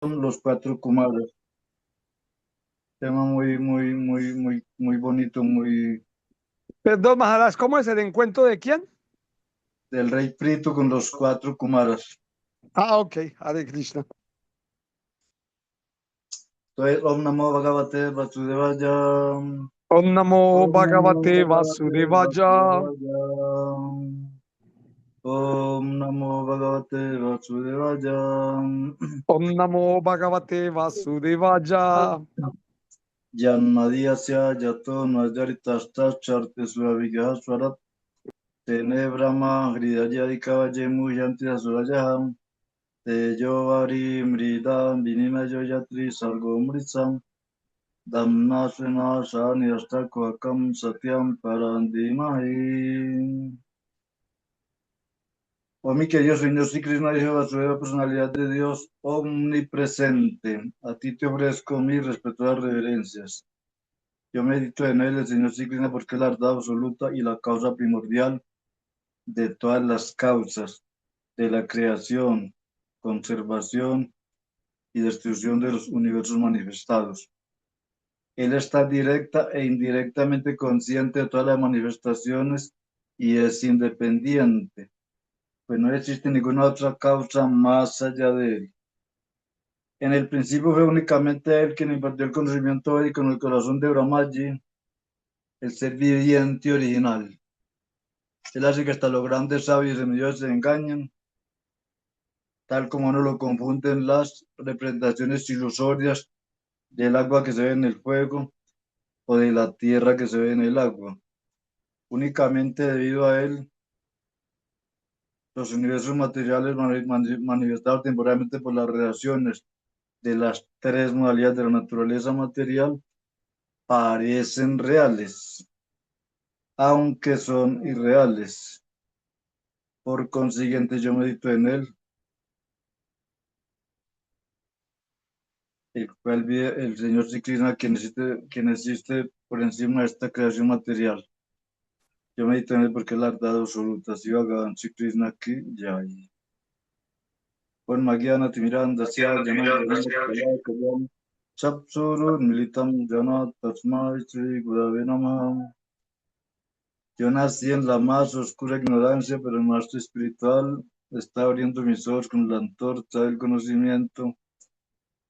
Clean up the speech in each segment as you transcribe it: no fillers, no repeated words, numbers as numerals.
Los cuatro Kumaras. Tema muy bonito, muy Perdón, Maharaj, ¿cómo es el encuentro de quién? del rey Prito con los cuatro Kumaras. Ah, ok, Hare Krishna. Entonces, Om Namo Bhagavate Vasudevaya. Om Namo Om Namo Bhagavate Bhagavate Vasudevaya. Vasudevaya. Om Namo Bhagavate Vasudevaya. Om Namo Bhagavate Vasudevaya. Janmadhyasya Jato Najaritashta Charte Suravigaha Swarat Tene Brahma Hridayadikava Jemu Yanti Asurajaham Tejovari Mridam Vinimayo Yatri Sargo Mritsam Damnasena Shani Ashtakwakam Satyam Parandimahi. Oh mi querido Señor, sí, Krishna Hijo Vasudeva, personalidad de Dios omnipresente. A ti te ofrezco mis respetuosas reverencias. Yo medito en él, el Señor sí, Krishna, porque es la verdad absoluta y la causa primordial de todas las causas de la creación, conservación y destrucción de los universos manifestados. Él está directa e indirectamente consciente de todas las manifestaciones y es independiente, pues no existe ninguna otra causa más allá de él. En el principio fue únicamente él quien impartió el conocimiento védico en el corazón de Brahmaji, el ser viviente original. Él hace que hasta los grandes sabios y semidioses se engañen, tal como no lo confunden las representaciones ilusorias del agua que se ve en el fuego o de la tierra que se ve en el agua. Únicamente debido a él, los universos materiales manifestados temporalmente por las relaciones de las tres modalidades de la naturaleza material parecen reales, aunque son irreales. Por consiguiente, yo medito en él, el cual vive el Señor Sri Krishna, quien existe por encima de esta creación material. Yo medito en él porque es la verdad absoluta. Siva Bhagavan Sri Krishna Ki Jai. Con Magyana Timirandasya Janam Chapsuru Militam Jana Tasmai Sri Gurave Namaha. Yo nací en la más oscura ignorancia, pero el maestro espiritual está abriendo mis ojos con la antorcha del conocimiento.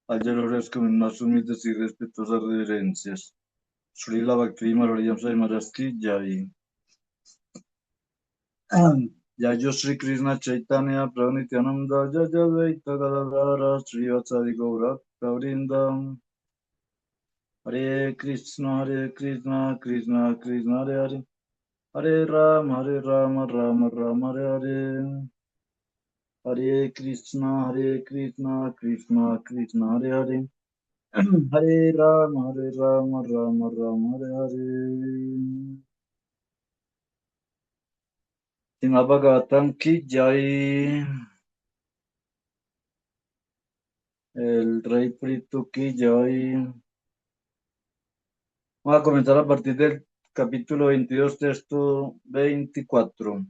Ayer le ofrezco mis más humildes y respetuosas reverencias. Srila Bhakti Maharaj Maharaj Ki Jai. Yayo Sri Krishna Chaitanya Prabhu Nityananda Jaya Dvaita Gadadhara Srivasadi Gaura Pravrindam. Hare Krishna Krishna Krishna Hare Hare Hare Rama Rama Hare Hare. Hare Krishna Krishna Krishna Hare Hare Hare Rama Hare Hare. Srimad Bhagavatam Ki Jai. El rey Prito Ki Jai. Vamos a comenzar a partir del capítulo 22, texto 24.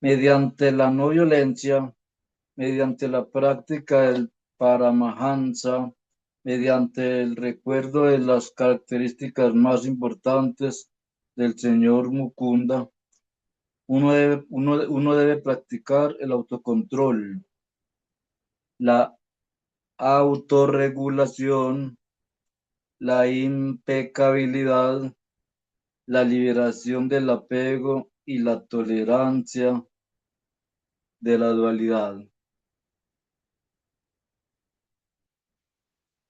Mediante la no violencia, mediante la práctica del Paramahansa, mediante el recuerdo de las características más importantes del señor Mukunda, uno debe practicar el autocontrol, la autorregulación, la impecabilidad, la liberación del apego y la tolerancia de la dualidad.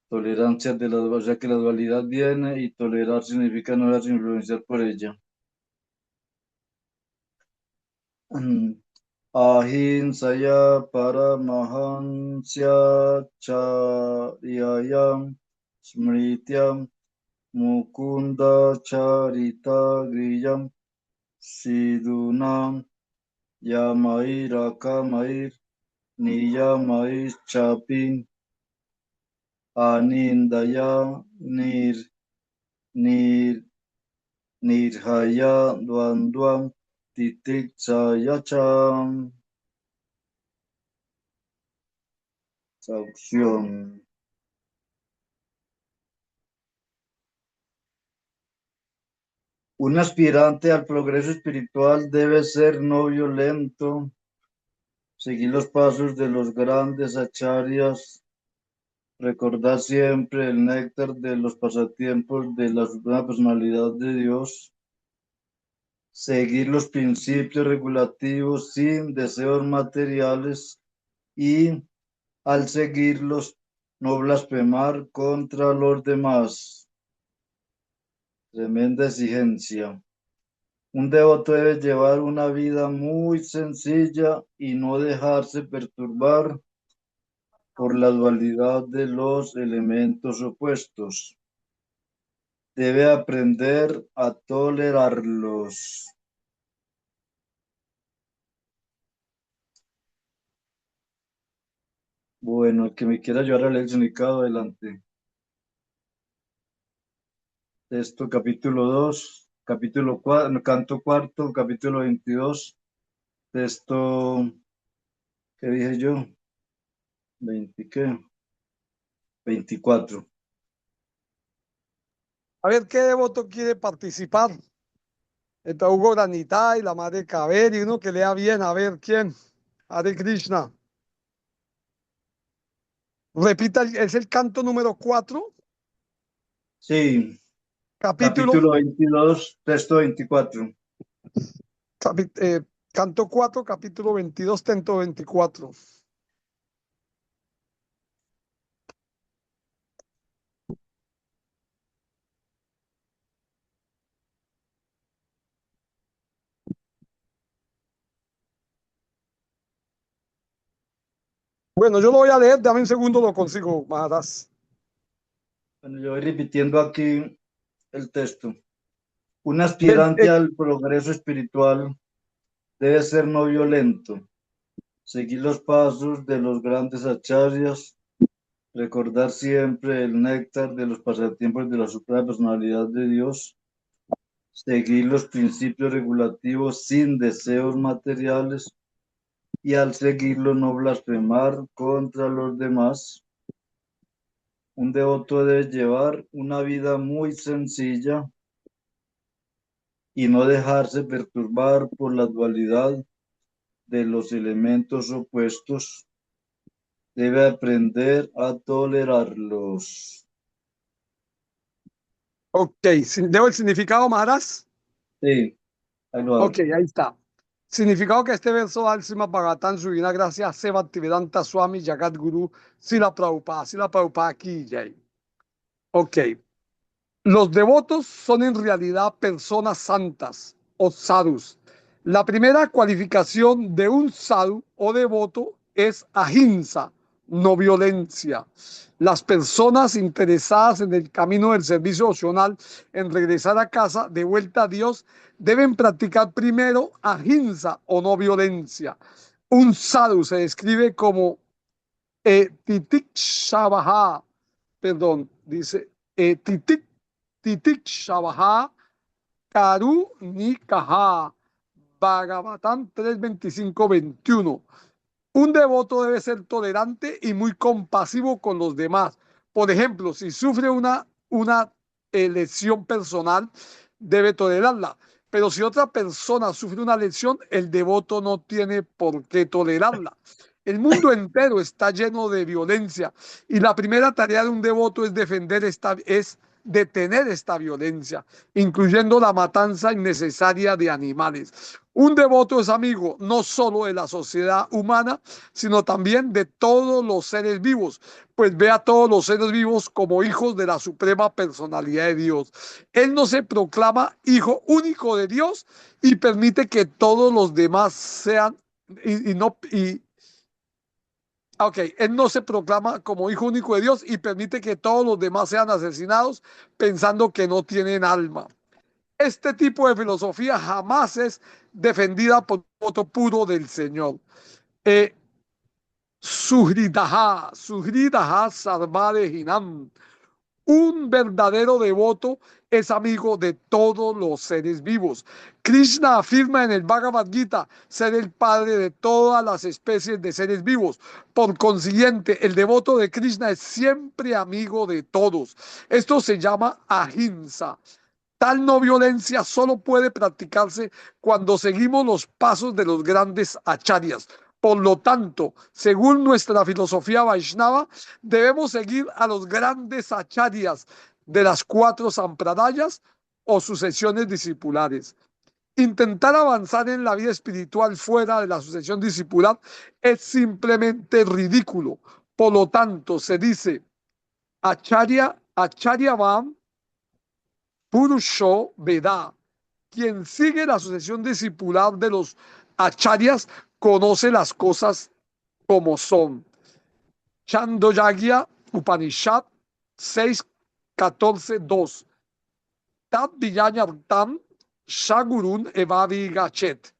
Tolerancia de la dualidad, o sea que la dualidad viene y tolerar significa no dejarse influenciar por ella. Ahinsaya paramahansya charyayam smrityam mukunda charita griyam sidunam yamairakamai niyamai chapin anindaya nir nir nirhaya dvandvam titiksayacham. Traducción. Un aspirante al progreso espiritual debe ser no violento, seguir los pasos de los grandes acharyas, recordar siempre el néctar de los pasatiempos de la Suprema Personalidad de Dios, seguir los principios regulativos sin deseos materiales y, al seguirlos, no blasfemar contra los demás. Tremenda exigencia. Un devoto debe llevar una vida muy sencilla y no dejarse perturbar por la dualidad de los elementos opuestos. Debe aprender a tolerarlos. Bueno, el que me quiera ayudar a leer el significado, adelante. Texto capítulo 2, capítulo 4, canto cuarto, capítulo 22, texto, ¿qué dije yo? 20, ¿qué? 24. A ver qué devoto quiere participar. Está Hugo Granita y la madre Caber y uno que lea bien. A ver quién. Hare Krishna. Repita, es el canto número 4, Sí, capítulo, capítulo 22, texto 24. capi- eh, canto 4, capítulo 22, texto 24. Bueno, yo lo voy a leer, dame un segundo, lo consigo, Maharaj. Bueno, yo voy repitiendo aquí el texto. Un Del- aspirante al progreso espiritual debe ser no violento, seguir los pasos de los grandes acharyas, recordar siempre el néctar de los pasatiempos de la Suprema Personalidad de Dios, seguir los principios regulativos sin deseos materiales y, al seguirlo, no blasfemar contra los demás. Un devoto debe llevar una vida muy sencilla y no dejarse perturbar por la dualidad de los elementos opuestos. Debe aprender a tolerarlos. ok, ¿leo el significado, Maharaj? Sí, ahí lo Ok, abro. ahí está. Significado que este verso da el Srimad Bhagavatam, su divina gracia, Se Bhaktivedanta Swami Jagat Guru, Sila Prabhupada aquí, Jai. Ok. Los devotos son en realidad personas santas o sadhus. La primera cualificación de un sadhu o devoto es ahimsa, no violencia. Las personas interesadas en el camino del servicio opcional, en regresar a casa, de vuelta a Dios, deben practicar primero ahimsa o no violencia. Un sadhu se describe como titik shabaha, perdón, dice titik shabaha karu nikaha, Bhagavatam 3:25-21. Un devoto debe ser tolerante y muy compasivo con los demás. Por ejemplo, si sufre una lesión personal, debe tolerarla. Pero si otra persona sufre una lesión, el devoto no tiene por qué tolerarla. El mundo entero está lleno de violencia y la primera tarea de un devoto es detener esta violencia, incluyendo la matanza innecesaria de animales. Un devoto es amigo no solo de la sociedad humana, sino también de todos los seres vivos, pues ve a todos los seres vivos como hijos de la suprema personalidad de Dios. Él no se proclama hijo único de Dios y permite que todos los demás sean y no y Ok, él no se proclama como hijo único de Dios y permite que todos los demás sean asesinados pensando que no tienen alma. Este tipo de filosofía jamás es defendida por voto puro del Señor. Eh, Sujridaha, Sujridaha Sarvade Hinam. Un verdadero devoto es amigo de todos los seres vivos. Krishna afirma en el Bhagavad Gita ser el padre de todas las especies de seres vivos. Por consiguiente, el devoto de Krishna es siempre amigo de todos. Esto se llama ahimsa. Tal no violencia solo puede practicarse cuando seguimos los pasos de los grandes acharyas. Por lo tanto, según nuestra filosofía Vaishnava, debemos seguir a los grandes acharyas de las 4 sampradayas o sucesiones discipulares. Intentar avanzar en la vida espiritual fuera de la sucesión discipular es simplemente ridículo. Por lo tanto, se dice Acharya Vam Purusho Veda. Quien sigue la sucesión discipular de los acharyas conoce las cosas como son. Chandogya Upanishad 6.14.2. Tat Vijayartam Shagurun Evavi Gachet.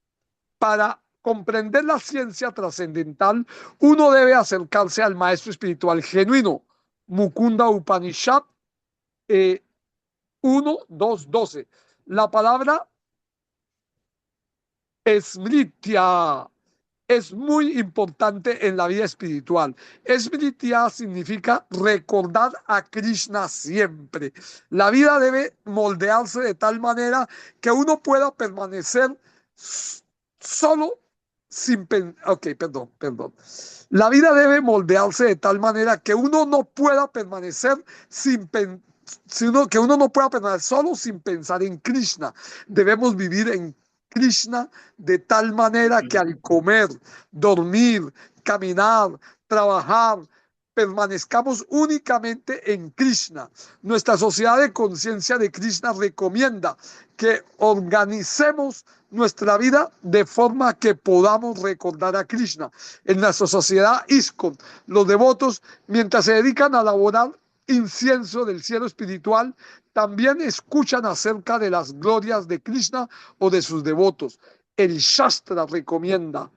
Para comprender la ciencia trascendental, uno debe acercarse al maestro espiritual genuino. Mukunda Upanishad 1.2.12. La palabra Smritya es muy importante en la vida espiritual. Smritya significa recordar a Krishna siempre. La vida debe moldearse de tal manera que uno pueda permanecer solo sin pensar. Ok, perdón. La vida debe moldearse de tal manera que uno no pueda permanecer sin pensar. Que uno no pueda permanecer solo sin pensar en Krishna. Debemos vivir en Krishna de tal manera que al comer, dormir, caminar, trabajar, permanezcamos únicamente en Krishna. Nuestra sociedad de conciencia de Krishna recomienda que organicemos nuestra vida de forma que podamos recordar a Krishna. En nuestra sociedad ISKCON, los devotos, mientras se dedican a elaborar incienso del cielo espiritual, también escuchan acerca de las glorias de Krishna o de sus devotos. El Shastra recomienda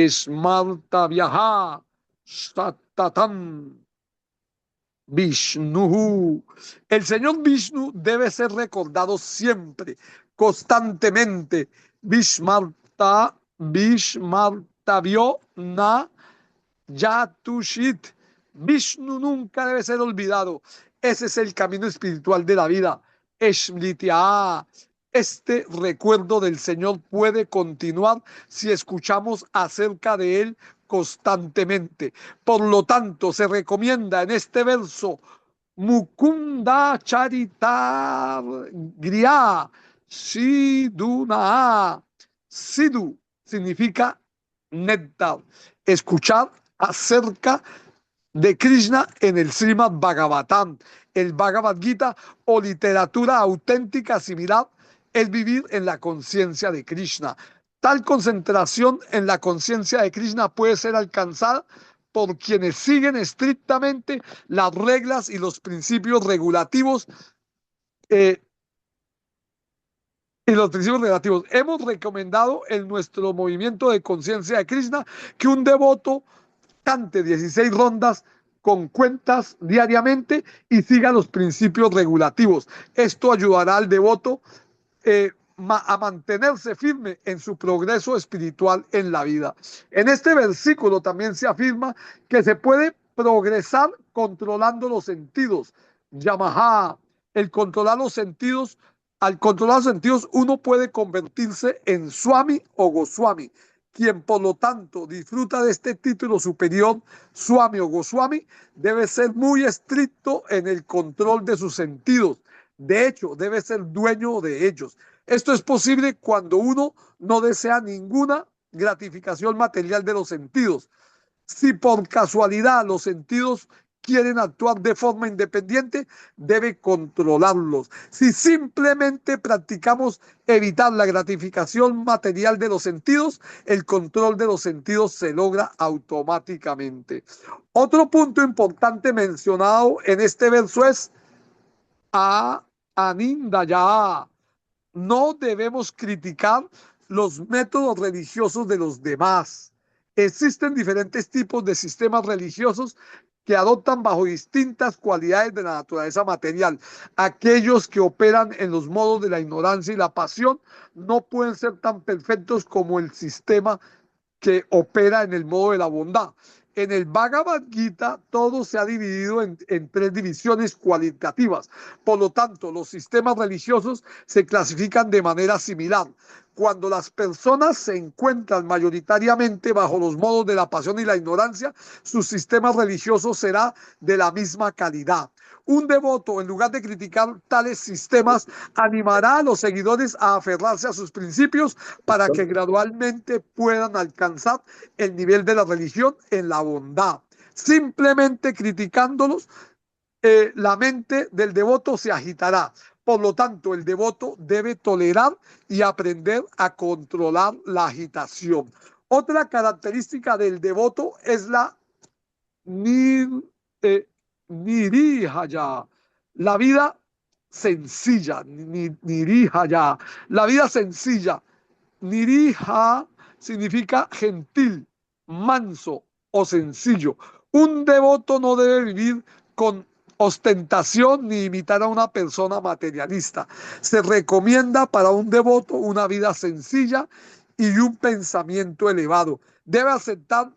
Smarta Vyaha Satatam Vishnu. El Señor Vishnu debe ser recordado siempre, constantemente. Vishmartavyo na Yatushit. Vishnu nunca debe ser olvidado. Ese es el camino espiritual de la vida. Smritya. Este recuerdo del Señor puede continuar si escuchamos acerca de Él constantemente. Por lo tanto, se recomienda en este verso Mukunda Charitar Griya Siduna. Sidhu significa néctar. Escuchar acerca de Krishna en el Srimad Bhagavatam, el Bhagavad Gita o literatura auténtica similar es vivir en la conciencia de Krishna. Tal concentración en la conciencia de Krishna puede ser alcanzada por quienes siguen estrictamente las reglas y los principios regulativos Hemos recomendado en nuestro movimiento de conciencia de Krishna que un devoto cante 16 rondas con cuentas diariamente y siga los principios regulativos. Esto ayudará al devoto a mantenerse firme en su progreso espiritual en la vida. En este versículo también se afirma que se puede progresar controlando los sentidos. Yamaha, el controlar los sentidos. Al controlar los sentidos, uno puede convertirse en Swami o Goswami. Quien por lo tanto disfruta de este título superior, Swami o Goswami, debe ser muy estricto en el control de sus sentidos. De hecho, debe ser dueño de ellos. Esto es posible cuando uno no desea ninguna gratificación material de los sentidos. Si por casualidad los sentidos quieren actuar de forma independiente, debe controlarlos. Si simplemente practicamos evitar la gratificación material de los sentidos, el control de los sentidos se logra automáticamente. Otro punto importante mencionado en este verso es Anindaya. No debemos criticar los métodos religiosos de los demás. Existen diferentes tipos de sistemas religiosos que adoptan bajo distintas cualidades de la naturaleza material. Aquellos que operan en los modos de la ignorancia y la pasión no pueden ser tan perfectos como el sistema que opera en el modo de la bondad. En el Bhagavad Gita todo se ha dividido en tres divisiones cualitativas. Por lo tanto, los sistemas religiosos se clasifican de manera similar. Cuando las personas se encuentran mayoritariamente bajo los modos de la pasión y la ignorancia, su sistema religioso será de la misma calidad. Un devoto, en lugar de criticar tales sistemas, animará a los seguidores a aferrarse a sus principios para que gradualmente puedan alcanzar el nivel de la religión en la bondad. Simplemente criticándolos, la mente del devoto se agitará. Por lo tanto, el devoto debe tolerar y aprender a controlar la agitación. Otra característica del devoto es la nir, eh, nirihaya, la vida sencilla, nirihaya, la vida sencilla. Nirija significa gentil, manso o sencillo. Un devoto no debe vivir con ostentación ni imitar a una persona materialista. Se recomienda para un devoto una vida sencilla y un pensamiento elevado. Debe aceptar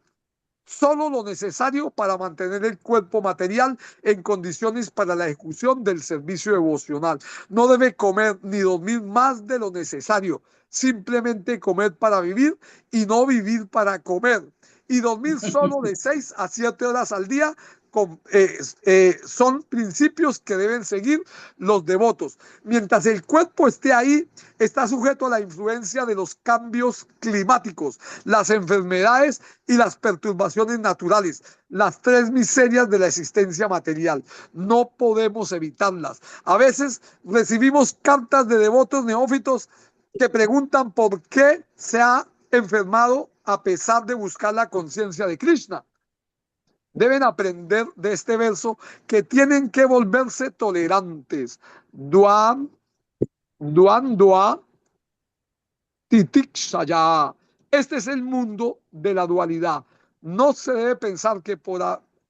solo lo necesario para mantener el cuerpo material en condiciones para la ejecución del servicio devocional. No debe comer ni dormir más de lo necesario, simplemente comer para vivir y no vivir para comer. Y dormir solo de 6 a 7 horas al día son principios que deben seguir los devotos. Mientras el cuerpo esté ahí, está sujeto a la influencia de los cambios climáticos, las enfermedades y las perturbaciones naturales, las tres miserias de la existencia material. No podemos evitarlas. A veces recibimos cartas de devotos neófitos que preguntan por qué se ha enfermado a pesar de buscar la conciencia de Krishna. Deben aprender de este verso que tienen que volverse tolerantes. Duan, dua, titikshaya. Este es el mundo de la dualidad. No se debe pensar que por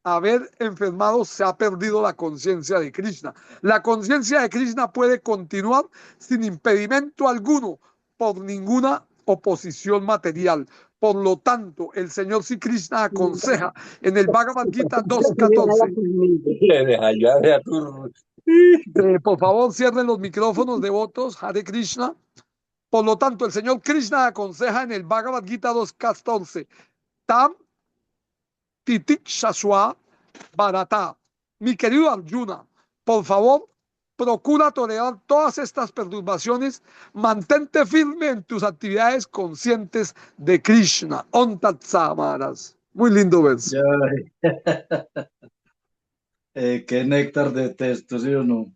haber enfermado se ha perdido la conciencia de Krishna. La conciencia de Krishna puede continuar sin impedimento alguno por ninguna oposición material. Por lo tanto, el Señor Sri Krishna aconseja en el Bhagavad Gita 2.14. Por favor, cierren los micrófonos devotos, Hare Krishna. Por lo tanto, el Señor Krishna aconseja en el Bhagavad Gita 2.14, Tam Titik Shaswa Bharata. Mi querido Arjuna, por favor, procura tolerar todas estas perturbaciones, mantente firme en tus actividades conscientes de Krishna. Om Tat Samaras. Muy lindo verso. Qué néctar de texto, ¿sí o no?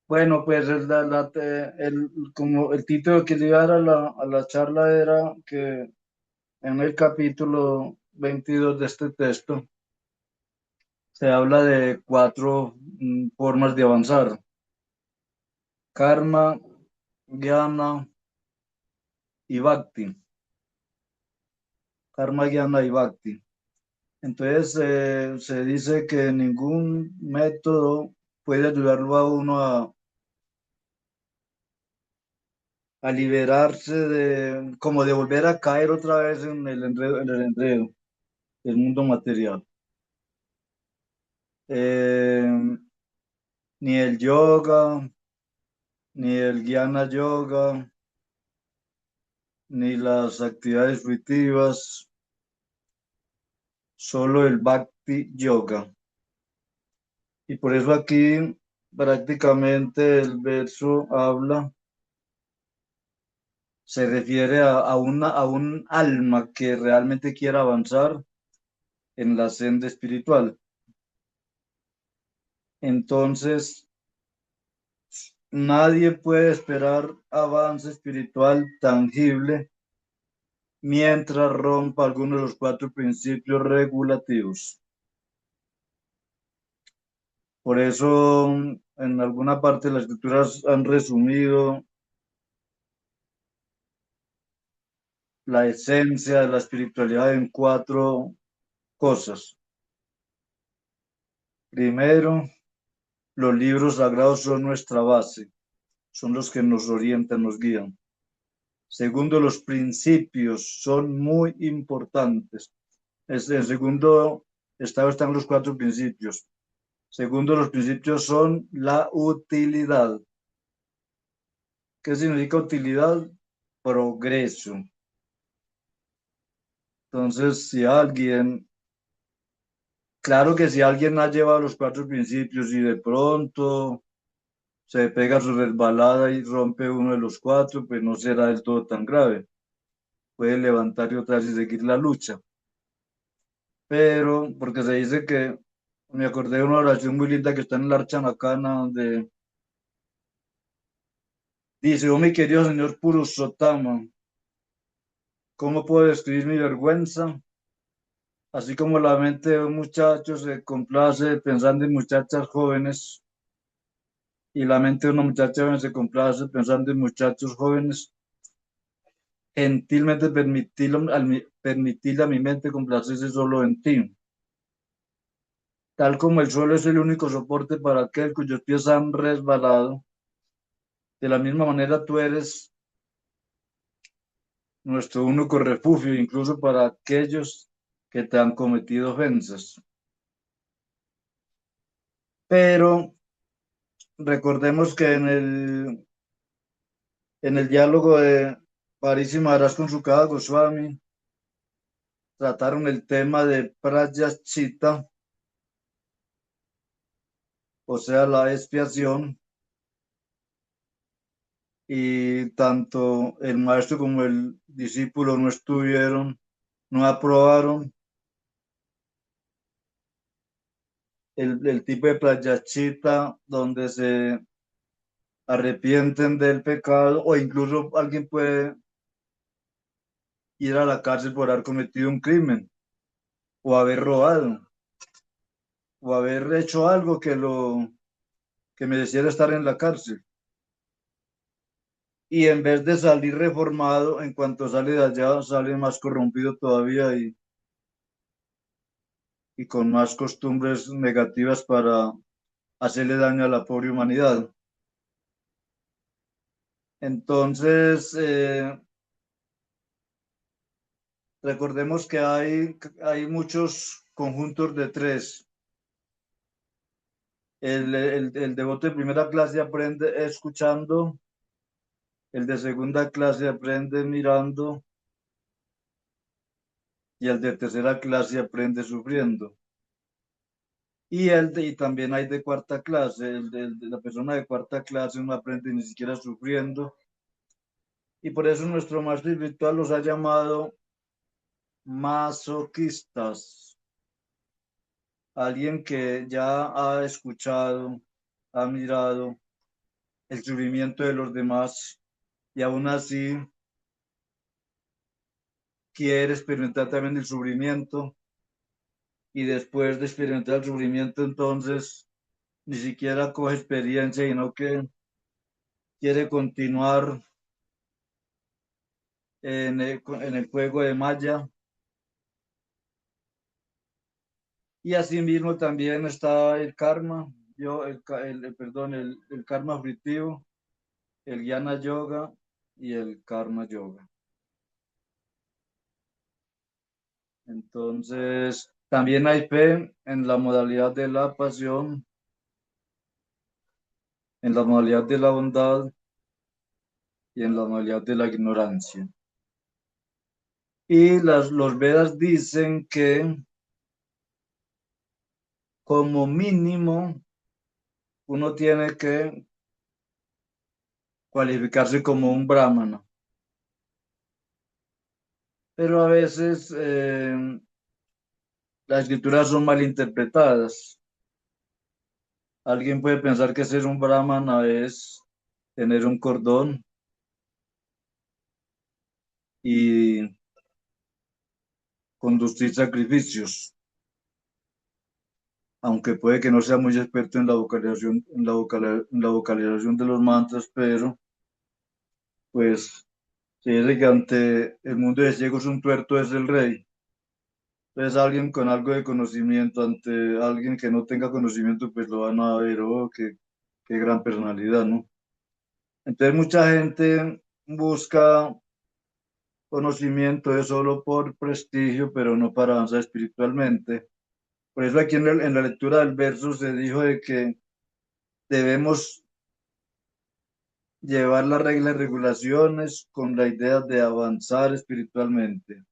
Bueno, pues como el título que le iba a dar a la charla era que en el capítulo 22 de este texto se habla de cuatro formas de avanzar: karma, jnana y bhakti. Karma, jnana y bhakti. Entonces se dice que ningún método puede ayudarlo a uno a liberarse como de volver a caer otra vez en el enredo del mundo material. Ni el yoga, ni el jnana yoga, ni las actividades fruitivas, solo el bhakti yoga. Y por eso aquí prácticamente el verso se refiere a un alma que realmente quiera avanzar en la senda espiritual. Entonces, nadie puede esperar avance espiritual tangible mientras rompa alguno de los cuatro principios regulativos. Por eso, en alguna parte de las escrituras han resumido la esencia de la espiritualidad en cuatro cosas. Primero, los libros sagrados son nuestra base, son los que nos orientan, nos guían. Segundo, los principios son muy importantes. En segundo estado están los cuatro principios. Segundo, los principios son la utilidad. ¿Qué significa utilidad? Progreso. Entonces, claro que si alguien ha llevado los cuatro principios y de pronto se pega su resbalada y rompe uno de los cuatro, pues no será del todo tan grave. Puede levantar y otra vez y seguir la lucha. Pero, porque se dice que, me acordé de una oración muy linda que está en la Archa Macana, donde dice: oh mi querido señor Purushotama, ¿cómo puedo describir mi vergüenza? Así como la mente de un muchacho se complace pensando en muchachas jóvenes y la mente de una muchacha joven se complace pensando en muchachos jóvenes, gentilmente permitirle a mi mente complacerse solo en ti. Tal como el suelo es el único soporte para aquel cuyos pies han resbalado, de la misma manera tú eres nuestro único refugio, incluso para aquellos que te han cometido ofensas. Pero recordemos que en el diálogo de Parisi Maharaj con Sukada Goswami trataron el tema de Prayashchita, o sea, la expiación, y tanto el maestro como el discípulo no aprobaron el tipo de Prayashchita donde se arrepienten del pecado, o incluso alguien puede ir a la cárcel por haber cometido un crimen, o haber robado, o haber hecho algo que mereciera estar en la cárcel. Y en vez de salir reformado, en cuanto sale de allá, sale más corrompido todavía y con más costumbres negativas para hacerle daño a la pobre humanidad. Entonces, recordemos que hay muchos conjuntos de tres. El devoto de primera clase aprende escuchando, el de segunda clase aprende mirando y el de tercera clase aprende sufriendo. Y también hay de cuarta clase, de la persona de cuarta clase no aprende ni siquiera sufriendo. Y por eso nuestro maestro espiritual los ha llamado masoquistas. Alguien que ya ha escuchado, ha mirado el sufrimiento de los demás y aún así quiere experimentar también el sufrimiento, y después de experimentar el sufrimiento entonces ni siquiera coge experiencia, sino que quiere continuar en el juego de Maya. Y asimismo también está el karma, el karma fruitivo, el jnana yoga y el karma yoga. Entonces, también hay fe en la modalidad de la pasión, en la modalidad de la bondad y en la modalidad de la ignorancia. Y los Vedas dicen que como mínimo uno tiene que cualificarse como un brahmana. Pero a veces las escrituras son mal interpretadas. Alguien puede pensar que ser un brahmana es tener un cordón y conducir sacrificios, aunque puede que no sea muy experto en la vocalización, en la vocalización de los mantras, pero pues se dice que ante el mundo de ciegos un tuerto es el rey. Entonces alguien con algo de conocimiento ante alguien que no tenga conocimiento, pues lo van a ver, oh, qué gran personalidad, ¿no? Entonces mucha gente busca conocimiento es solo por prestigio, pero no para avanzar espiritualmente. Por eso aquí en la lectura del verso se dijo de que debemos llevar las reglas y regulaciones con la idea de avanzar espiritualmente.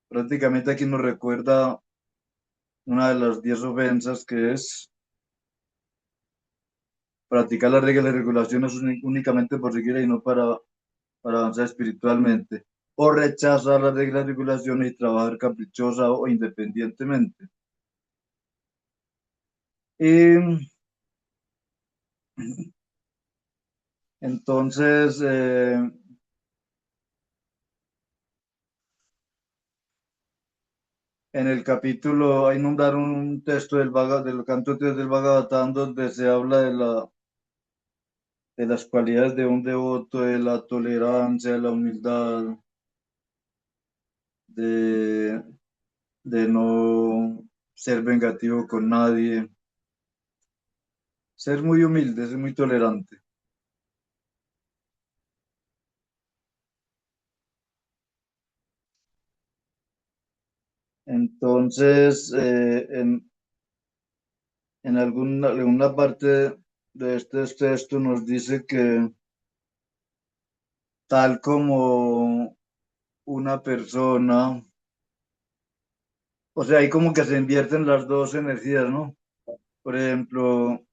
Prácticamente aquí nos recuerda una de las 10 ofensas que es practicar las reglas y regulaciones únicamente por seguir y no para avanzar espiritualmente. O rechazar las reglas y regulaciones y trabajar caprichosa o independientemente. Y entonces, en el capítulo, hay nombraron un texto del canto 3 del Bhagavatam donde se habla de las cualidades de un devoto, de la tolerancia, de la humildad, de, de no ser vengativo con nadie, ser muy humilde, ser muy tolerante. Entonces, en alguna parte de este texto nos dice que tal como una persona, o sea, ahí como que se invierten las dos energías, ¿no? Por ejemplo,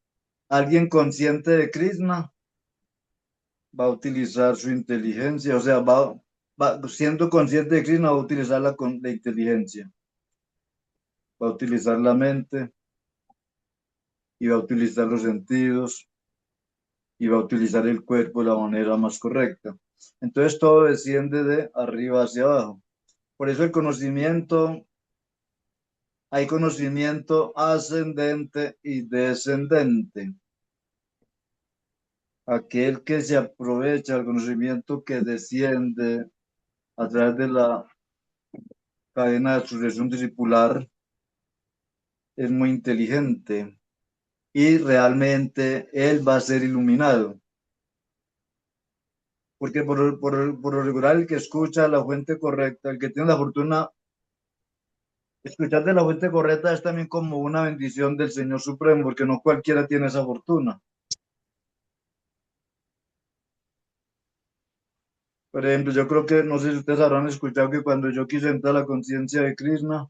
alguien consciente de Krishna va a utilizar su inteligencia, o sea, siendo consciente de Krishna va a utilizar la inteligencia, va a utilizar la mente y va a utilizar los sentidos y va a utilizar el cuerpo de la manera más correcta. Entonces todo desciende de arriba hacia abajo. Por eso el conocimiento, hay conocimiento ascendente y descendente. Aquel que se aprovecha del conocimiento que desciende a través de la cadena de sucesión discipular es muy inteligente y realmente él va a ser iluminado. Porque por lo regular el que escucha la fuente correcta, el que tiene la fortuna, escuchar de la fuente correcta es también como una bendición del Señor Supremo, porque no cualquiera tiene esa fortuna. Por ejemplo, yo creo que, no sé si ustedes habrán escuchado que cuando yo quise entrar a la conciencia de Krishna,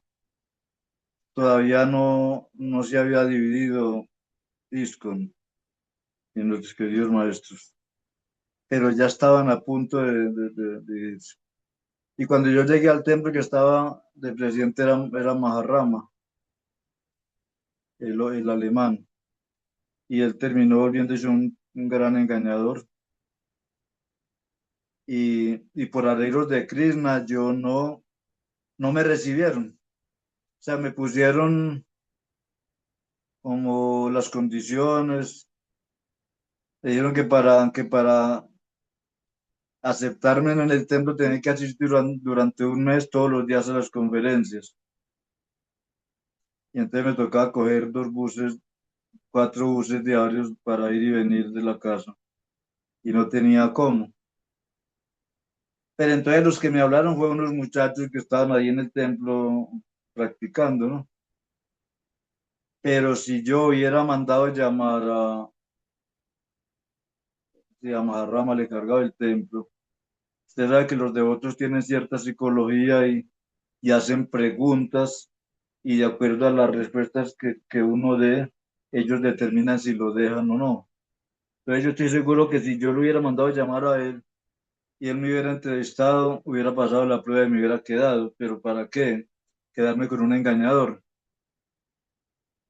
todavía no se había dividido ISKCON en los queridos maestros, pero ya estaban a punto de irse. Y cuando yo llegué al templo que estaba de presidente era Maharrama, el alemán, y él terminó volviéndose un gran engañador. Y por arreglos de Krishna yo no me recibieron. O sea, me pusieron como las condiciones, me dijeron que para aceptarme en el templo tenía que asistir durante un mes todos los días a las conferencias. Y entonces me tocaba coger 2 buses, 4 buses diarios para ir y venir de la casa. Y no tenía cómo. Pero entonces los que me hablaron fueron unos muchachos que estaban ahí en el templo practicando, ¿no? Pero si yo hubiera mandado llamar a Maharrama, le cargaba el templo. Usted sabe que los devotos tienen cierta psicología y hacen preguntas y de acuerdo a las respuestas que uno dé, ellos determinan si lo dejan o no. Entonces yo estoy seguro que si yo lo hubiera mandado llamar a él y él me hubiera entrevistado, hubiera pasado la prueba y me hubiera quedado. Pero ¿para qué? Quedarme con un engañador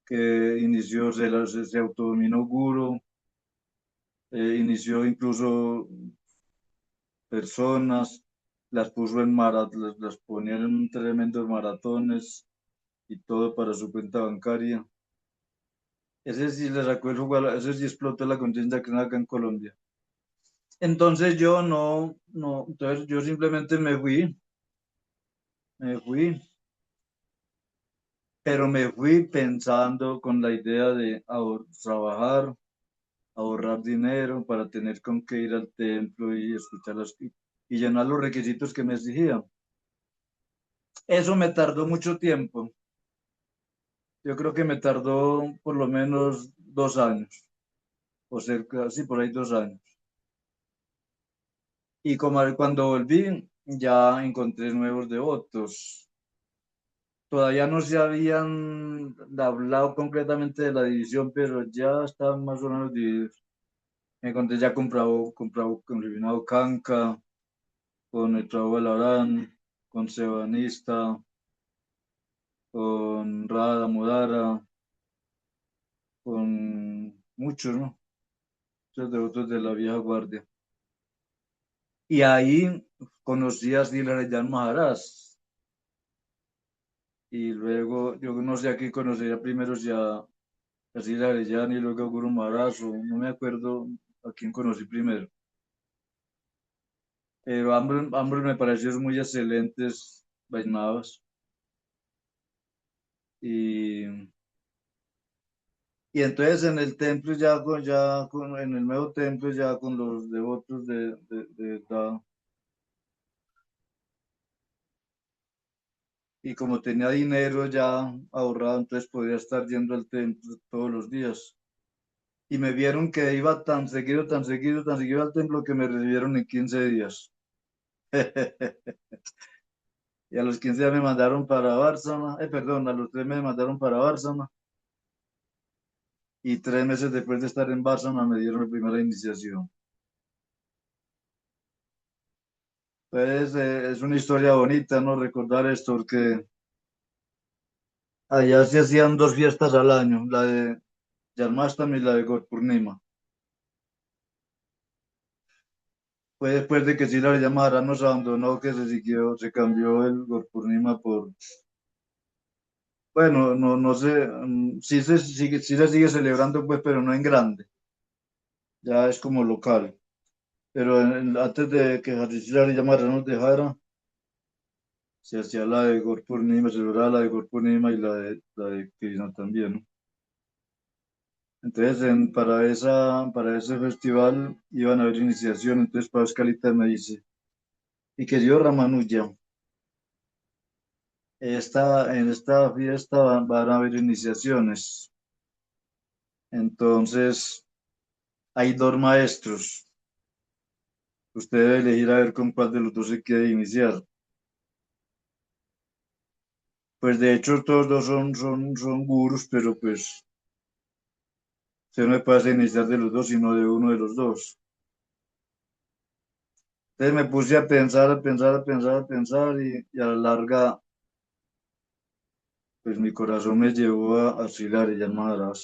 que inició, se autodominó guru, inició incluso personas, las ponían en tremendos maratones y todo para su cuenta bancaria. Ese sí le sacó el jugo, ese sí explotó la conciencia que nada acá en Colombia. Entonces yo no, entonces yo simplemente me fui. pero me fui pensando con la idea de trabajar, ahorrar dinero para tener con qué ir al templo y escuchar y llenar los requisitos que me exigían. Eso me tardó mucho tiempo. Yo creo que me tardó por lo menos 2 años, o cerca, sí, por ahí 2 años. Y como cuando volví, ya encontré nuevos devotos. Todavía no se habían hablado concretamente de la división, pero ya estaban más o menos divididos. Me encontré ya con Ribinado Canca, con el Trabajo Alarán, con Sebanista, con Rada Mudara, con muchos, ¿no? Muchos devotos de la vieja guardia. Y ahí conocí a Sri Narayan Maharaj. Y luego, yo no sé a quién conocería primero, si a Sri Narayan y luego a Guru Maharaj, o no me acuerdo a quién conocí primero. Pero ambos me parecieron muy excelentes Vaishnavas. Y, y entonces en el templo, en el nuevo templo, ya con los devotos de Dada, y como tenía dinero ya ahorrado, entonces podía estar yendo al templo todos los días. Y me vieron que iba tan seguido, tan seguido, tan seguido al templo que me recibieron en 15 días. Y a los 15 días me mandaron para Bárcena, perdón, a los 3 me mandaron para Bárcena. Y 3 meses después de estar en Bárcena me dieron la primera iniciación. Pues es una historia bonita, ¿no? Recordar esto, porque allá se hacían 2 fiestas al año, la de Janmashtami y la de Gorpurnima. Fue después de que Sila Maharaj nos abandonó que se cambió el Gorpurnima por, bueno, no sé, sí se sigue celebrando, pues, pero no en grande, ya es como local. Pero antes de que Sila Maharaj nos dejara, se hacía la de Gorpurnima, se celebraba la de Gorpurnima y la de Krishna también, ¿no? Entonces, para ese festival iban a haber iniciación, entonces Pascalita me dice, y querido Ramanuja, en esta fiesta van a haber iniciaciones. Entonces, hay 2 maestros. Usted debe elegir a ver con cuál de los dos se quiere iniciar. Pues de hecho, todos dos son gurus, pero pues usted no puede iniciar de los dos, sino de uno de los dos. Entonces me puse a pensar, a pensar, a pensar, a pensar, y a la larga, pues mi corazón me llevó a Sri Aryan Maharaj.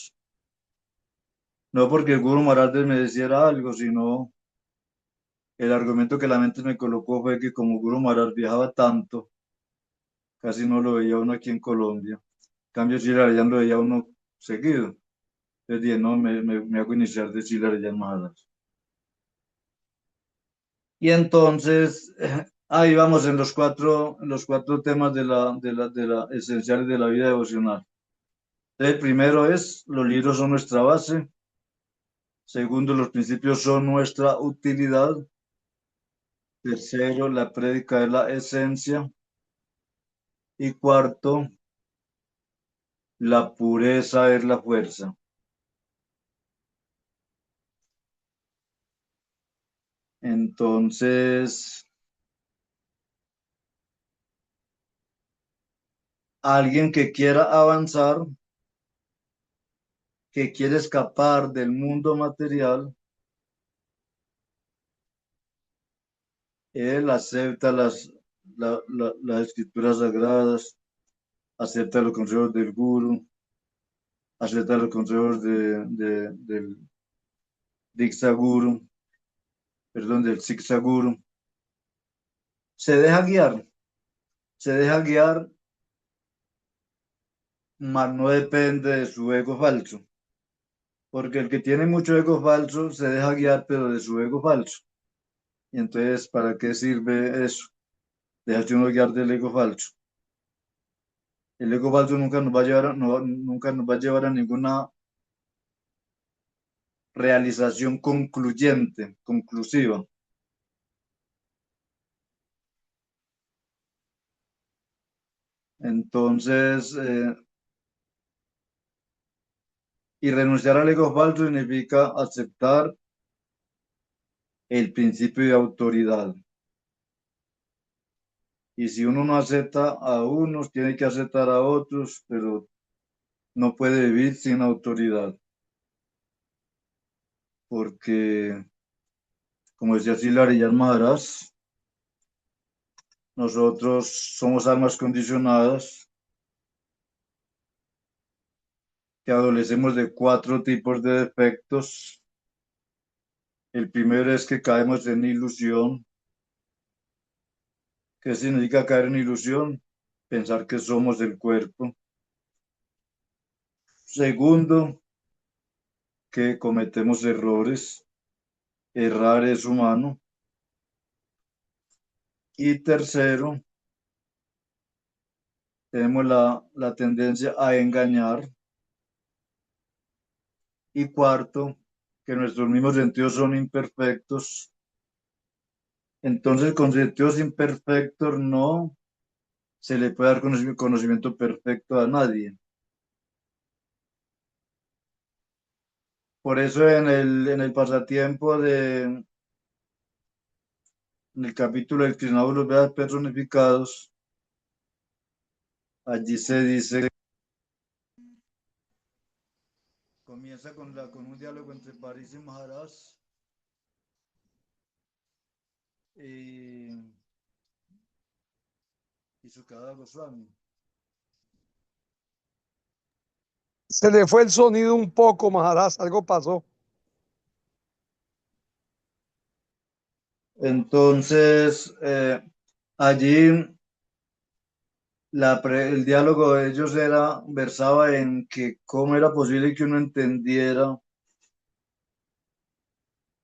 No porque el Guru Maharaj me decía algo, sino el argumento que la mente me colocó fue que como Guru Maharaj viajaba tanto, casi no lo veía uno aquí en Colombia. En cambio, Sri Aryan lo veía uno seguido. Entonces dije, no, me hago iniciar de Sri Aryan Maharaj. Y entonces, ahí vamos en los cuatro temas de la esenciales de la vida devocional. El primero es, los libros son nuestra base. Segundo, los principios son nuestra utilidad. Tercero, la prédica es la esencia. Y cuarto, la pureza es la fuerza. Entonces, alguien que quiera avanzar, que quiere escapar del mundo material, él acepta las escrituras sagradas, acepta los consejos del guru, acepta los consejos del Diksha Guru, perdón, del Siksha Guru. Se deja guiar, mas no depende de su ego falso, porque el que tiene mucho ego falso se deja guiar, pero de su ego falso. Y entonces, ¿para qué sirve eso? Dejarse uno guiar del ego falso. El ego falso nunca nos va a llevar nunca nos va a llevar a ninguna realización concluyente, conclusiva. Entonces, y renunciar al ego falso significa aceptar el principio de autoridad. Y si uno no acepta a unos, tiene que aceptar a otros, pero no puede vivir sin autoridad. Porque, como decía Silariyar Maharaj, nosotros somos almas condicionadas que adolecemos de 4 tipos de defectos. El primero es que caemos en ilusión. ¿Qué significa caer en ilusión? Pensar que somos el cuerpo. Segundo, que cometemos errores. Errar es humano. Y tercero, tenemos la tendencia a engañar. Y cuarto, que nuestros mismos sentidos son imperfectos. Entonces, con sentidos imperfectos no se le puede dar conocimiento perfecto a nadie. Por eso en el pasatiempo en el capítulo del Krishna de los Vedas personificados, allí se dice, comienza con un diálogo entre Parisi Maharaj y, y Sukadeva Goswami. Se le fue el sonido un poco, Maharaj, algo pasó. Entonces, allí el diálogo de ellos versaba en que cómo era posible que uno entendiera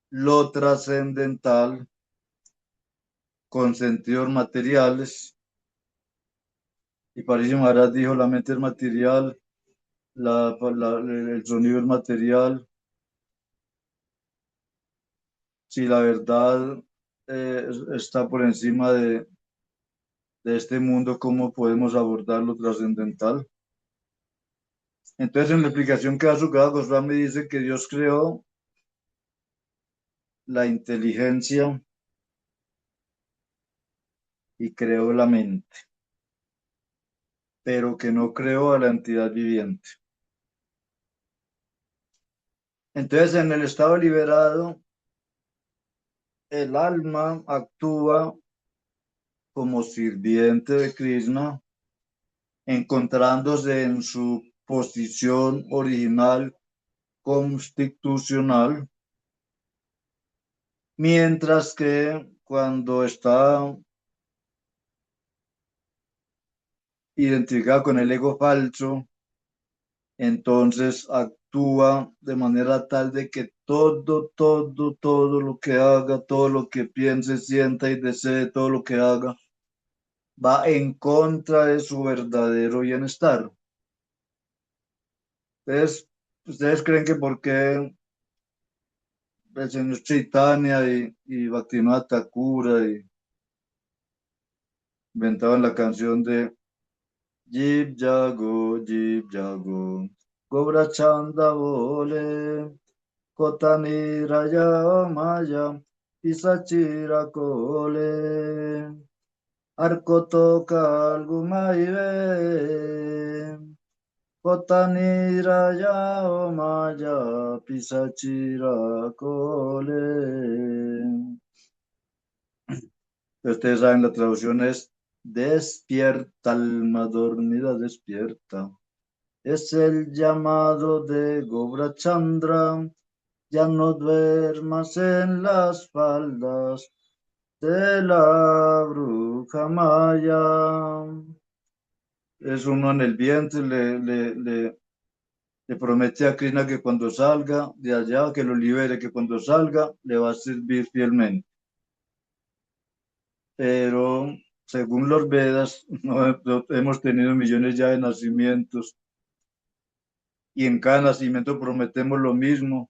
lo trascendental con sentidos materiales. Y Parisi Maharaj dijo, la mente es material, el sonido es material. Si la verdad está por encima de este mundo, ¿cómo podemos abordar lo trascendental? Entonces, en la explicación que da Sukadeva Goswami dice que Dios creó la inteligencia y creó la mente, pero que no creó a la entidad viviente. Entonces, en el estado liberado, el alma actúa como sirviente de Krishna, encontrándose en su posición original constitucional, mientras que cuando está identificado con el ego falso, entonces actúa de manera tal de que todo lo que haga, todo lo que piense, sienta y desee, todo lo que haga, va en contra de su verdadero bienestar. Entonces, ¿ustedes creen que por qué el señor Chaitanya y Bhaktivinoda Thakura inventaban la canción de Jib Jago, Gobra Chanda Bole, Kotani Raya Maya, Isachira Kole, Arkoto Kalgumaive, Kotani Raya Maya, Pisachira Kole. Ustedes saben, la traducción es despierta, alma dormida, despierta. Es el llamado de Gobra Chandra. Ya no duermas en las faldas de la bruja Maya. Es uno en el vientre, le promete a Krishna que cuando salga de allá, que lo libere, que cuando salga le va a servir fielmente. Pero según los Vedas, no hemos tenido millones ya de nacimientos y en cada nacimiento prometemos lo mismo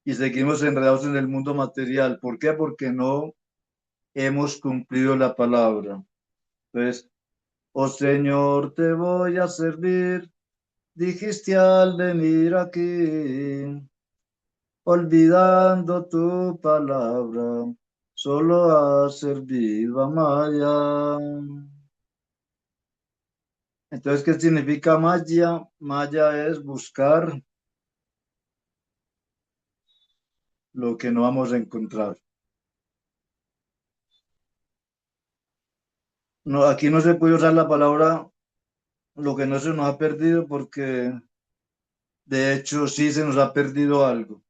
y seguimos enredados en el mundo material. ¿Por qué? Porque no hemos cumplido la palabra. Entonces, oh Señor, te voy a servir, dijiste al venir aquí, olvidando tu palabra, solo has servido a Maya. Entonces, ¿qué significa Maya? Maya es buscar lo que no vamos a encontrar. No, aquí no se puede usar la palabra lo que no se nos ha perdido porque de hecho sí se nos ha perdido algo.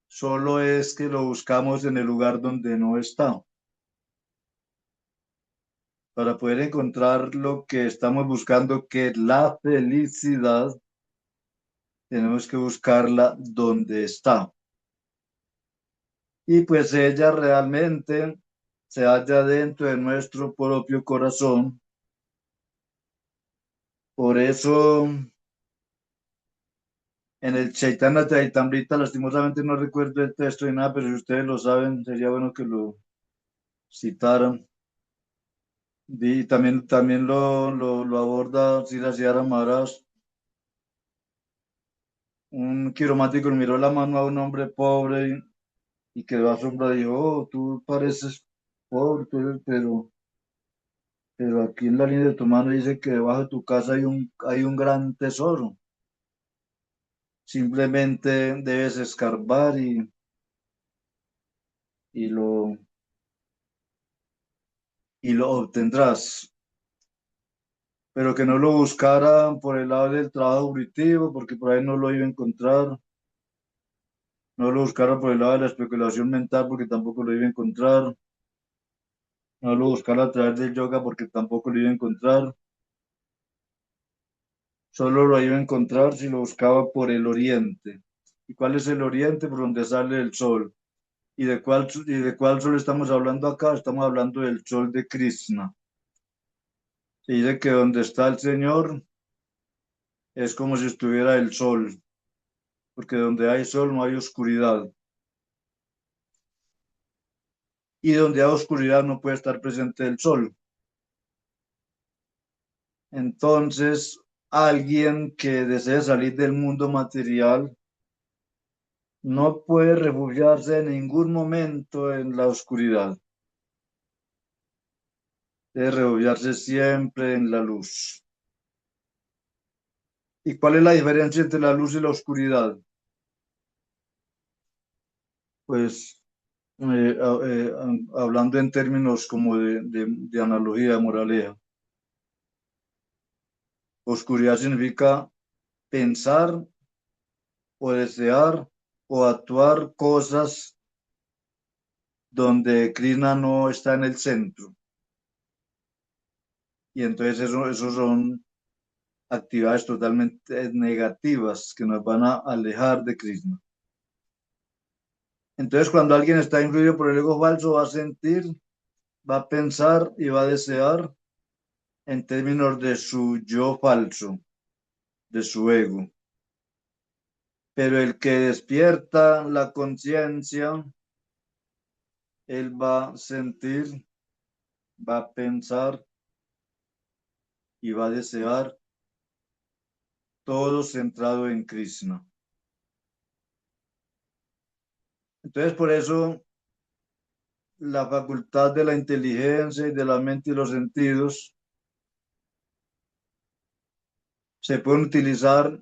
Solo es que lo buscamos en el lugar donde no está. Para poder encontrar lo que estamos buscando, que es la felicidad, tenemos que buscarla donde está. Y pues ella realmente se halla dentro de nuestro propio corazón. Por eso en el Chaitanya Charitamrita, lastimosamente no recuerdo el texto ni nada, pero si ustedes lo saben, sería bueno que lo citaran. Y también lo aborda Srila Sridhara Maharaj. Un quiromático le miró la mano a un hombre pobre y quedó asombrado y dijo, oh, tú pareces pobre, pero aquí en la línea de tu mano dice que debajo de tu casa hay un gran tesoro. Simplemente debes escarbar y lo, y lo obtendrás. Pero que no lo buscara por el lado del trabajo auditivo, porque por ahí no lo iba a encontrar. No lo buscara por el lado de la especulación mental, porque tampoco lo iba a encontrar. No lo buscara a través del yoga, porque tampoco lo iba a encontrar. Solo lo iba a encontrar si lo buscaba por el oriente. ¿Y cuál es el oriente? Por donde sale el sol. Y de cuál sol estamos hablando acá? Estamos hablando del sol de Krishna. Se dice que donde está el Señor es como si estuviera el sol, porque donde hay sol no hay oscuridad. Y donde hay oscuridad no puede estar presente el sol. Entonces, alguien que desee salir del mundo material no puede refugiarse en ningún momento en la oscuridad. Debe refugiarse siempre en la luz. ¿Y cuál es la diferencia entre la luz y la oscuridad? Pues hablando en términos como de analogía, moraleja. Oscuridad significa pensar o desear o actuar cosas donde Krishna no está en el centro. Y entonces eso son actividades totalmente negativas que nos van a alejar de Krishna. Entonces cuando alguien está influido por el ego falso va a sentir, va a pensar y va a desear en términos de su yo falso, de su ego. Pero el que despierta la conciencia, él va a sentir, va a pensar y va a desear todo centrado en Krishna. Entonces, por eso la facultad de la inteligencia y de la mente y los sentidos se pueden utilizar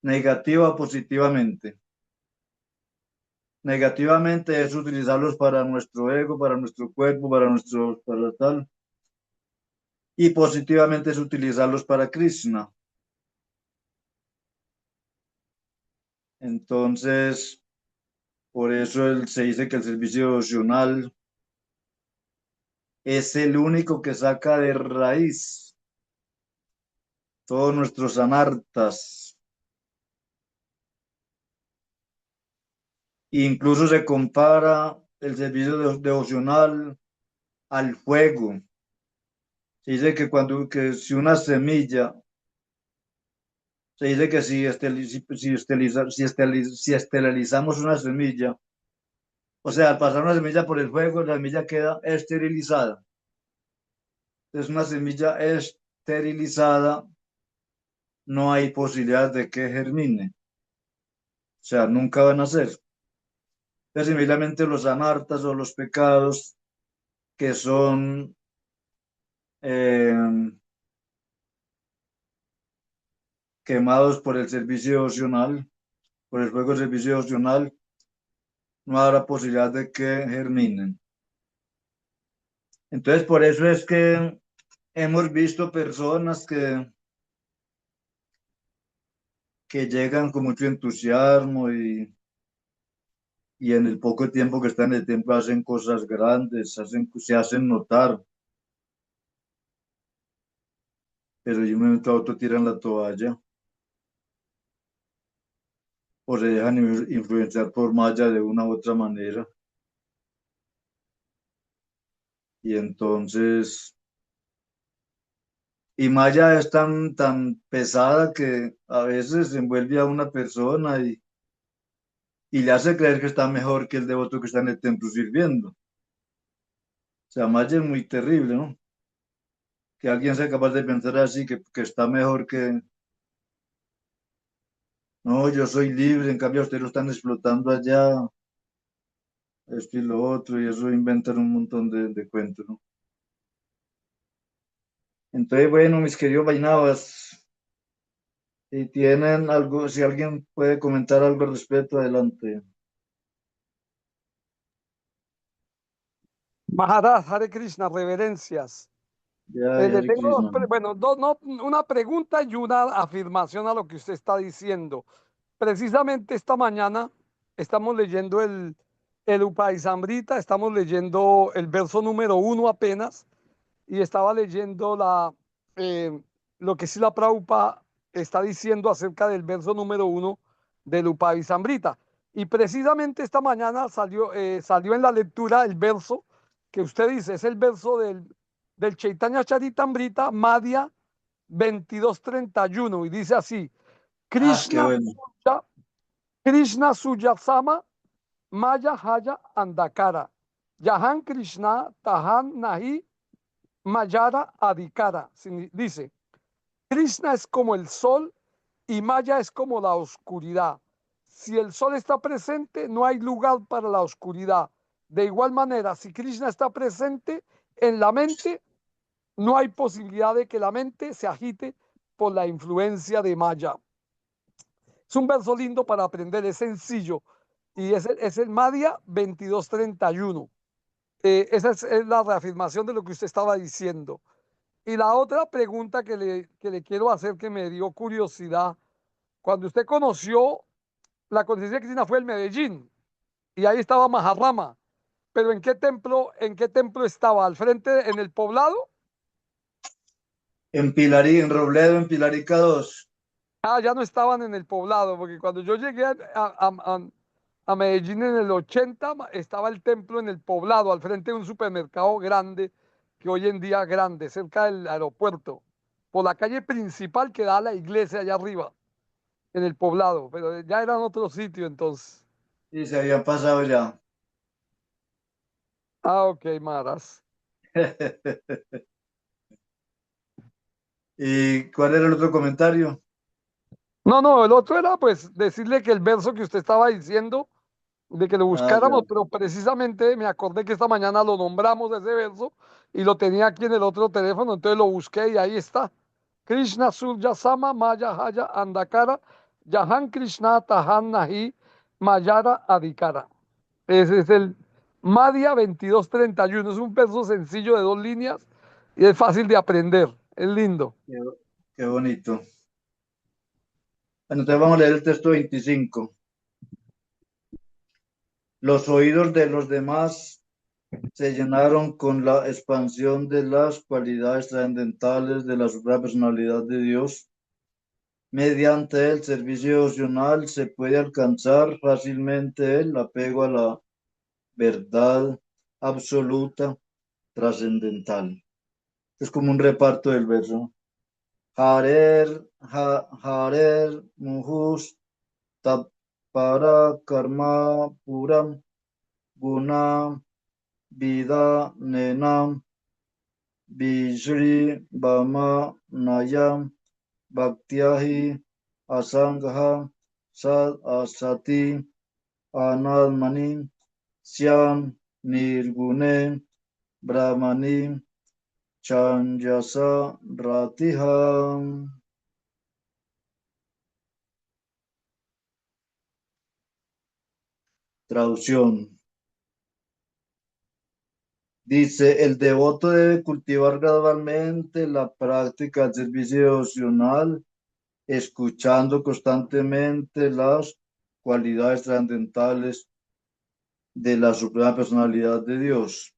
negativa o positivamente. Negativamente es utilizarlos para nuestro ego, para nuestro cuerpo, para tal. Y positivamente es utilizarlos para Krishna. Entonces, por eso se dice que el servicio devocional es el único que saca de raíz todos nuestros anartas. Incluso se compara el servicio devocional al fuego. Se dice que que si una semilla, se dice que si esterilizamos una semilla, o sea, al pasar una semilla por el fuego, la semilla queda esterilizada. Entonces, una semilla esterilizada, no hay posibilidad de que germine. O sea, nunca van a ser. Entonces, similarmente los anartas o los pecados que son eh, quemados por el servicio opcional, por el fuego del servicio opcional, no habrá posibilidad de que germinen. Entonces, por eso es que hemos visto personas que llegan con mucho entusiasmo y en el poco tiempo que están en el templo hacen cosas grandes, se hacen notar, pero de un momento a otro tiran la toalla o se dejan influenciar por Maya de una u otra manera. Y entonces, y Maya es tan pesada que a veces envuelve a una persona y le hace creer que está mejor que el devoto que está en el templo sirviendo. O sea, Maya es muy terrible, ¿no? Que alguien sea capaz de pensar así, que está mejor que, no, yo soy libre, en cambio ustedes lo están explotando allá, esto y lo otro, y eso inventan un montón de cuentos, ¿no? Entonces, bueno, mis queridos vainabas, si tienen algo, si alguien puede comentar algo al respecto, adelante. Maharaj, Hare Krishna, reverencias. Ya, Le Hare tengo Krishna. bueno, no, una pregunta y una afirmación a lo que usted está diciendo. Precisamente esta mañana estamos leyendo el Upaisambrita, estamos leyendo el verso número 1 apenas, y estaba leyendo eh, lo que Srila Prabhupada está diciendo acerca del verso número 1 del Upaisambrita. Y precisamente esta mañana salió en la lectura el verso que usted dice, es el verso del Chaitanya Charitamrita, Madhya 22:31, y dice así: Ah, qué Krishna bueno. Suya, Krishna Suyasama, Maya Haya Andakara, Yahan Krishna, Tahan Nahi, Mayara Adhikara. Dice, Krishna es como el sol y Maya es como la oscuridad. Si el sol está presente, no hay lugar para la oscuridad. De igual manera, si Krishna está presente en la mente, no hay posibilidad de que la mente se agite por la influencia de Maya. Es un verso lindo para aprender, es sencillo. Y es el Madhya 22:31. Esa es la reafirmación de lo que usted estaba diciendo. Y la otra pregunta que le quiero hacer, que me dio curiosidad, cuando usted conoció la conciencia cristina, fue el Medellín, y ahí estaba Maharrama, pero en qué templo estaba? ¿Al frente en el poblado? En Pilarí, en Robledo, en Pilarica 2. Ah, ya no estaban en el poblado, porque cuando yo llegué a Medellín en el 80, estaba el templo en el poblado, al frente de un supermercado grande, que hoy en día es grande, cerca del aeropuerto, por la calle principal que da a la iglesia allá arriba, en el poblado, pero ya era en otro sitio entonces. Y se habían pasado ya. Ah, ok, Maras. ¿Y cuál era el otro comentario? No, el otro era pues decirle que el verso que usted estaba diciendo, de que lo Ah, ya. buscáramos, pero precisamente me acordé que esta mañana lo nombramos ese verso y lo tenía aquí en el otro teléfono, entonces lo busqué y ahí está. Krishna Surya Sama Maya Haya Andakara Yahan Krishna Tahan Nahi Mayara Adhikara. Ese es el Madhya 22:31. Es un verso sencillo de 2 líneas y es fácil de aprender. Es lindo. Qué, qué bonito. Bueno, entonces vamos a leer el texto 25. Los oídos de los demás se llenaron con la expansión de las cualidades trascendentales de la suprema personalidad de Dios. Mediante el servicio opcional se puede alcanzar fácilmente el apego a la verdad absoluta, trascendental. Es como un reparto del verso. Harer, Muhus, Tapara, Karma, Puram, Guna, Vida, Nenam, Vishri, Bama, Nayam, Bhaktyahi, Asangha, Asati, Anadmani, Syam, Nirgune, Brahmani, Chanjasa, Ratiha. Traducción. Dice, el devoto debe cultivar gradualmente la práctica del servicio devocional, escuchando constantemente las cualidades trascendentales de la Suprema Personalidad de Dios.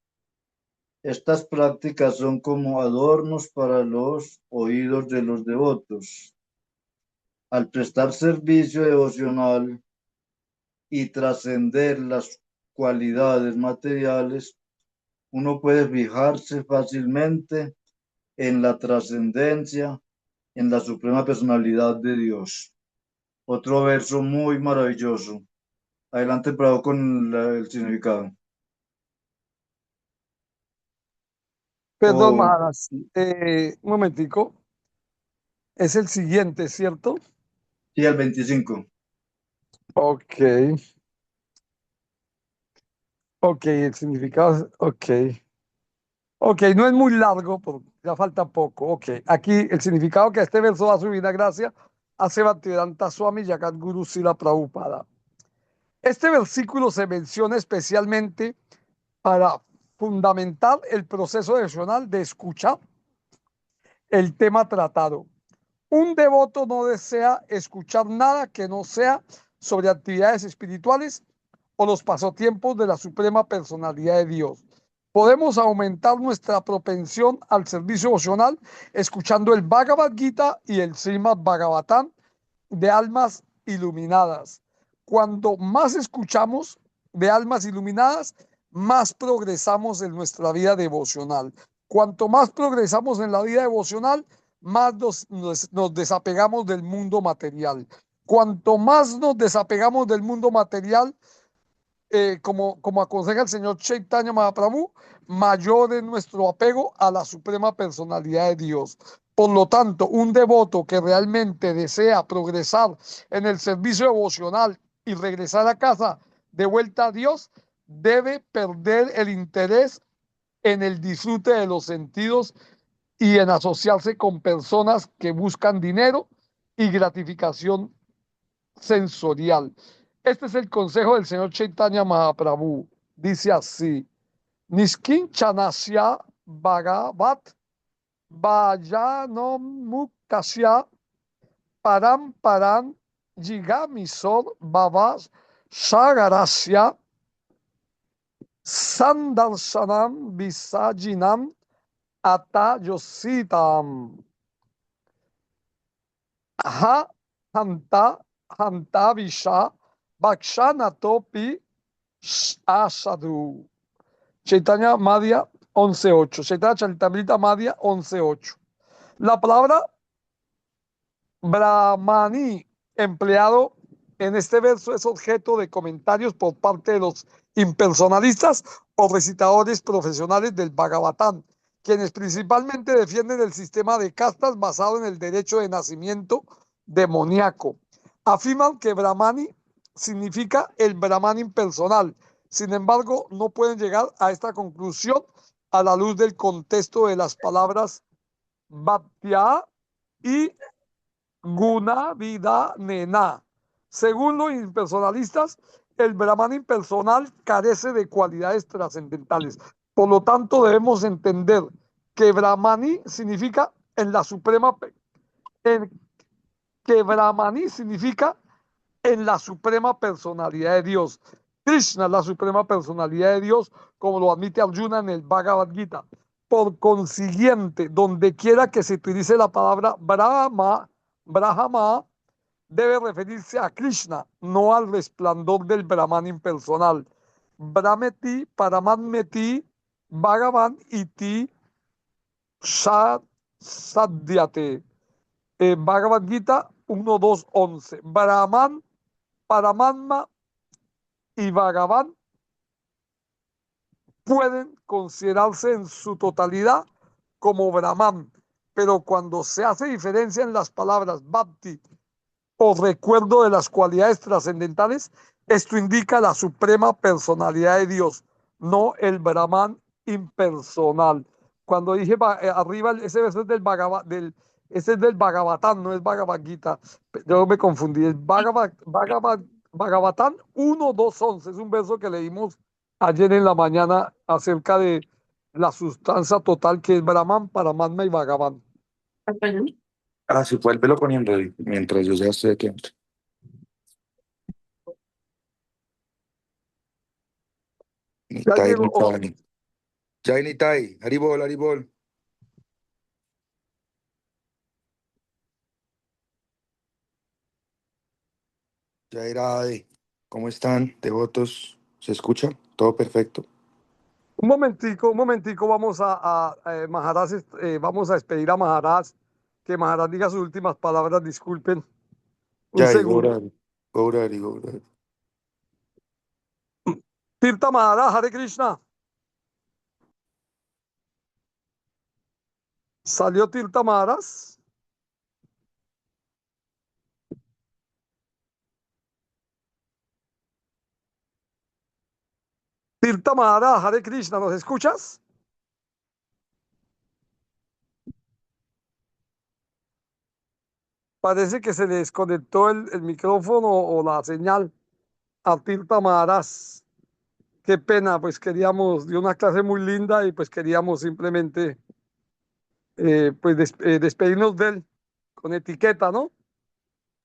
Estas prácticas son como adornos para los oídos de los devotos. Al prestar servicio devocional y trascender las cualidades materiales, uno puede fijarse fácilmente en la trascendencia, en la suprema personalidad de Dios. Otro verso muy maravilloso. Adelante, Prado, con el significado. Perdón, O, Maharaj. Un momentico. Es el siguiente, ¿cierto? sí, al 25. Ok. Ok, el significado. Ok. Ok, no es muy largo, porque ya falta poco. Ok, aquí el significado que este verso da su vida gracia hace Bhaktivedanta Swami Jagat Guru Srila Prabhupada. Este versículo se menciona especialmente para fundamentar el proceso devocional de escuchar el tema tratado. Un devoto no desea escuchar nada que no sea sobre actividades espirituales o los pasatiempos de la Suprema Personalidad de Dios. Podemos aumentar nuestra propensión al servicio emocional escuchando el Bhagavad Gita y el Srimad Bhagavatam de almas iluminadas. Cuando más escuchamos de almas iluminadas, más progresamos en nuestra vida devocional. Cuanto más progresamos en la vida devocional, más nos desapegamos del mundo material. Cuanto más nos desapegamos del mundo material, como aconseja el señor Chaitanya Mahaprabhu, mayor es nuestro apego a la suprema personalidad de Dios. Por lo tanto, un devoto que realmente desea progresar en el servicio devocional y regresar a casa de vuelta a Dios, debe perder el interés en el disfrute de los sentidos y en asociarse con personas que buscan dinero y gratificación sensorial. Este es el consejo del señor Chaitanya Mahaprabhu. Dice así: Niskin Chanasya Bhagavat Vayanom Muktasya Param Param Jigamisor Babas Sagarasya Sandarsanam Visajinam Atayositam Ha Hanta Hanta Visha Bhakshanatopi Asadu. Chaitanya Madhya 11.8. Chaitanya Charitamrita Madhya 11.8. La palabra Brahmani empleado en este verso es objeto de comentarios por parte de los impersonalistas o recitadores profesionales del Bhagavatam, quienes principalmente defienden el sistema de castas basado en el derecho de nacimiento demoníaco. Afirman que Brahmani significa el Brahman impersonal. Sin embargo, no pueden llegar a esta conclusión a la luz del contexto de las palabras Bhaktya y Guna Vida Nena. Según los impersonalistas, el Brahman impersonal carece de cualidades trascendentales. Por lo tanto, debemos entender que Brahmani significa en la suprema, en, que Brahmani significa en la suprema personalidad de Dios. Krishna es la suprema personalidad de Dios, como lo admite Arjuna en el Bhagavad Gita. Por consiguiente, donde quiera que se utilice la palabra Brahma debe referirse a Krishna, no al resplandor del Brahman impersonal. Brahmeti, Paramatmeti, Bhagavan Iti, Sadhyate. Bhagavad Gita 1.2.11. Brahman, Paramatma y Bhagavan pueden considerarse en su totalidad como Brahman, pero cuando se hace diferencia en las palabras Bhakti o recuerdo de las cualidades trascendentales, esto indica la suprema personalidad de Dios, no el Brahman impersonal. Cuando dije arriba, ese verso es ese es del Bhagavatam, no es Bhagavad Gita. Yo me confundí, es Bhagavatam 1.2.11, es un verso que leímos ayer en la mañana acerca de la sustancia total que es Brahman, Paramatma y Bhagavan. Ah, sí, vuélvelo poniendo ahí, mientras yo ya estoy aquí. Ya Nitai, llegó. Nitai. Jai Nitai, Haribol, Haribol. Jai Radhe. ¿Cómo están, devotos? ¿Se escucha? Todo perfecto. Un momentico, vamos a Maharaj, vamos a despedir a Maharaj, que Maharaj diga sus últimas palabras, disculpen, un Jai, segundo. Gaurari, Gaurari, Gaurari. Tirta Maharaj, Hare Krishna. ¿Salió Tirta Maharaj? Tirta Maharaj, Hare Krishna, ¿nos escuchas? Parece que se le desconectó el micrófono o la señal a Tirta Maharaj. Qué pena, pues queríamos, dio una clase muy linda y pues queríamos simplemente pues despedirnos de él con etiqueta, ¿no?